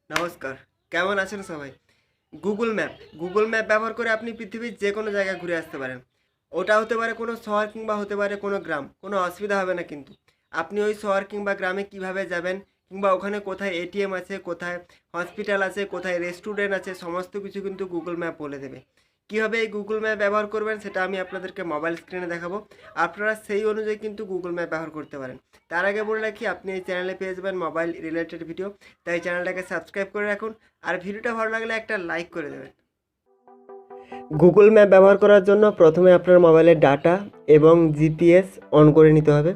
নমস্কার, কেমন আছেন সবাই? গুগল ম্যাপ ব্যবহার করে আপনি পৃথিবীর যে কোনো জায়গায় ঘুরে আসতে পারেন। ওটা হতে পারে কোনো শহর কিংবা হতে পারে কোনো গ্রাম, কোনো অসুবিধা হবে না কিন্তু। আপনি ওই শহর কিংবা গ্রামে কিভাবে যাবেন কিংবা ওখানে কোথায় এটিএম আছে, কোথায় হসপিটাল আছে, কোথায় রেস্টুরেন্ট আছে, সমস্ত কিছু কিন্তু গুগল ম্যাপ বলে দেবে। কীভাবে এই গুগল ম্যাপ ব্যবহার করবেন সেটা আমি আপনাদেরকে মোবাইল স্ক্রিনে দেখাবো। আপনারা সেই অনুযায়ী কিন্তু গুগল ম্যাপ ব্যবহার করতে পারেন। তার আগে বলে রাখি, আপনি এই চ্যানেলে পেয়ে যাবেন মোবাইল রিলেটেড ভিডিও, তাই চ্যানেলটাকে সাবস্ক্রাইব করে রাখুন। আর ভিডিওটা ভালো লাগলে একটা লাইক করে দেবেন। গুগল ম্যাপ ব্যবহার করার জন্য প্রথমে আপনার মোবাইলের ডাটা এবং জিপিএস অন করে নিতে হবে।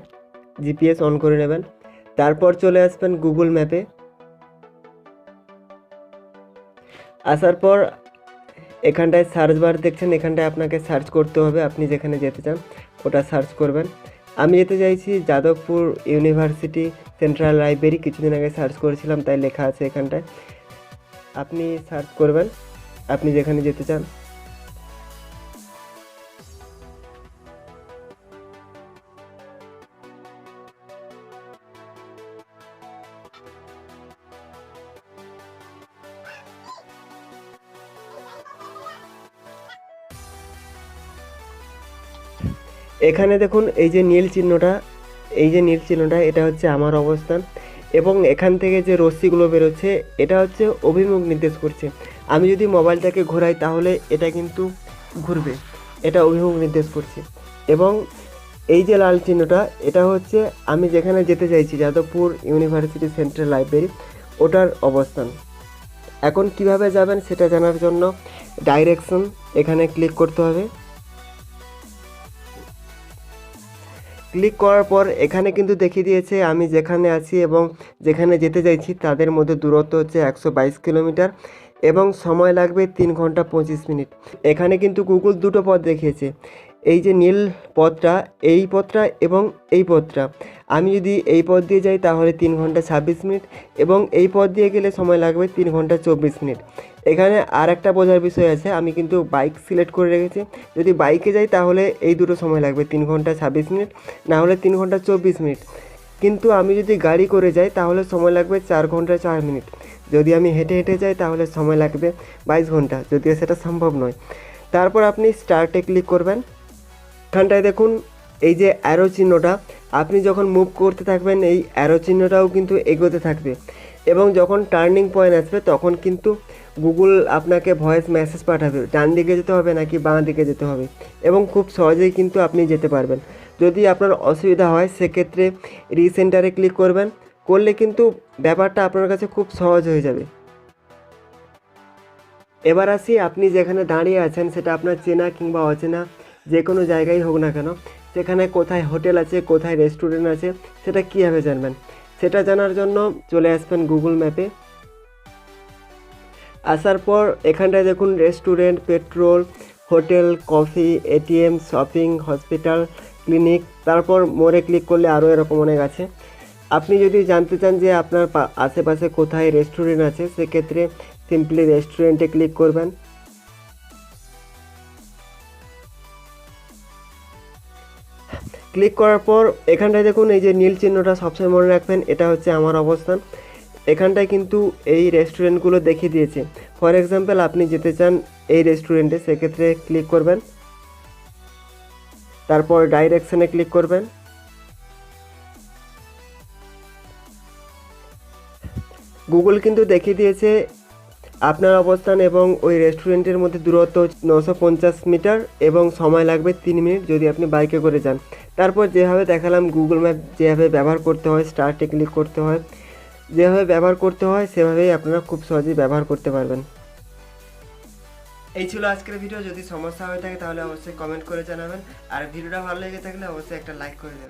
জিপিএস অন করে নেবেন, তারপর চলে আসবেন গুগল ম্যাপে। আসার পর এখানটায় সার্চ বার দেখছেন, এখানটায় আপনাকে সার্চ করতে হবে। আপনি যেখানে যেতে চান ওটা সার্চ করবেন। আমি যেতে চাইছি যাদবপুর ইউনিভার্সিটি সেন্ট্রাল লাইব্রেরি। কিছুদিন আগে সার্চ করেছিলাম, তাই লেখা আছে এখানটায়। আপনি সার্চ করবেন আপনি যেখানে যেতে চান। এখানে দেখুন এই যে নীল চিহ্নটা এটা হচ্ছে আমার অবস্থান, এবং এখান থেকে যে রশ্মিগুলো বেরোচ্ছে এটা হচ্ছে অভিমুখ নির্দেশ করছে। আমি যদি মোবাইলটাকে ঘোরাই তাহলে এটা কিন্তু ঘুরবে, এটা অভিমুখ নির্দেশ করছে। এবং এই যে লাল চিহ্নটা এটা হচ্ছে আমি যেখানে যেতে চাইছি, যাদবপুর ইউনিভার্সিটি সেন্ট্রাল লাইব্রেরি, ওটার অবস্থান। এখন কিভাবে যাবেন সেটা জানার জন্য ডাইরেকশন এখানে ক্লিক করতে হবে। ক্লিক করার পর এখানে কিন্তু দেখিয়ে দিয়েছে আমি যেখানে আছি এবং যেখানে যেতে চাইছি তাদের মধ্যে দূরত্ব হচ্ছে 122 কিলোমিটার এবং সময় লাগবে 3 ঘন্টা 25 মিনিট। এখানে কিন্তু গুগল দুটো পথ দেখিয়েছে, এই যে নীল পথটা, এই পথটা এবং এই পথটা। আমি যদি এই পথ দিয়ে যাই তাহলে 3 ঘন্টা 26 মিনিট, এবং এই পথ দিয়ে গেলে সময় লাগবে 3 ঘন্টা 24 মিনিট। এখানে আর একটা বোঝার বিষয় আছে, আমি কিন্তু বাইক সিলেক্ট করে রেখেছি। যদি বাইকে যাই তাহলে এই দুটো সময় লাগবে 3 ঘন্টা 26 মিনিট, না হলে 3 ঘন্টা 24 মিনিট। কিন্তু আমি যদি গাড়ি করে যাই তাহলে সময় লাগবে 4 ঘন্টা 4 মিনিট। যদি আমি হেঁটে হেঁটে যাই তাহলে সময় লাগবে 22 ঘন্টা, যদিও সেটা সম্ভব নয়। তারপর আপনি স্টার্টে ক্লিক করবেন। এখানটায় দেখুন এই যে অ্যারো চিহ্নটা, আপনি যখন মুভ করতে থাকবেন এই অ্যারো চিহ্নটাও কিন্তু এগোতে থাকবে, এবং যখন টার্নিং পয়েন্ট আসবে তখন কিন্তু গুগল আপনাকে ভয়েস মেসেজ পাঠাবে, ডান দিকে যেতে হবে নাকি বাঁ দিকে যেতে হবে, এবং খুব সহজেই কিন্তু আপনি যেতে পারবেন। যদি আপনার অসুবিধা হয় সেক্ষেত্রে রিসেন্টারে ক্লিক করবেন, করলে কিন্তু ব্যাপারটা আপনার কাছে খুব সহজ হয়ে যাবে। এবার আসি, আপনি যেখানে দাঁড়িয়ে আছেন সেটা আপনার চেনা কিংবা অচেনা যে কোনো জায়গায় হোক না কেন, সেখানে কোথায় হোটেল আছে, কোথায় রেস্টুরেন্ট আছে, সেটা কীভাবে জানবেন? সেটা জানার জন্য চলে আসবেন গুগল ম্যাপে। আসার পর এখানটায় দেখুন restaurant, petrol, hotel, coffee, ATM, shopping, hospital, clinic, তারপর মোড়ে ক্লিক করলে আরও এরকম অনেক আছে। আপনি যদি জানতে চান যে আপনার আশেপাশে কোথায় রেস্টুরেন্ট আছে, সেক্ষেত্রে সিম্পলি রেস্টুরেন্টে ক্লিক করবেন। ক্লিক করার পর এখানটায় দেখুন এই যে নীল চিহ্নটা সবসময় মনে রাখবেন, এটা হচ্ছে আমার অবস্থান। এখানটায় কিন্তু এই রেস্টুরেন্টগুলো দেখিয়ে দিয়েছে। ফর এক্সাম্পল আপনি যেতে চান এই রেস্টুরেন্টে, সেক্ষেত্রে ক্লিক করবেন, তারপর ডাইরেকশনে ক্লিক করবেন। গুগল কিন্তু দেখিয়ে দিয়েছে আপনার অবস্থান এবং ওই রেস্টুরেন্টের মধ্যে দূরত্ব 950 মিটার এবং সময় লাগবে 3 মিনিট যদি আপনি বাইকে করে যান। তারপর যেভাবে দেখালাম গুগল ম্যাপ যেভাবে ব্যবহার করতে হয়, স্টার্টে ক্লিক করতে হয়, যেভাবে ব্যবহার করতে হয় সেভাবেই আপনারা খুব সহজেই ব্যবহার করতে পারবেন। এই ছিল আজকের ভিডিও। যদি সমস্যা হয়ে থাকে তাহলে অবশ্যই কমেন্ট করে জানাবেন, আর ভিডিওটা ভালো লেগে থাকলে অবশ্যই একটা লাইক করে দেবেন।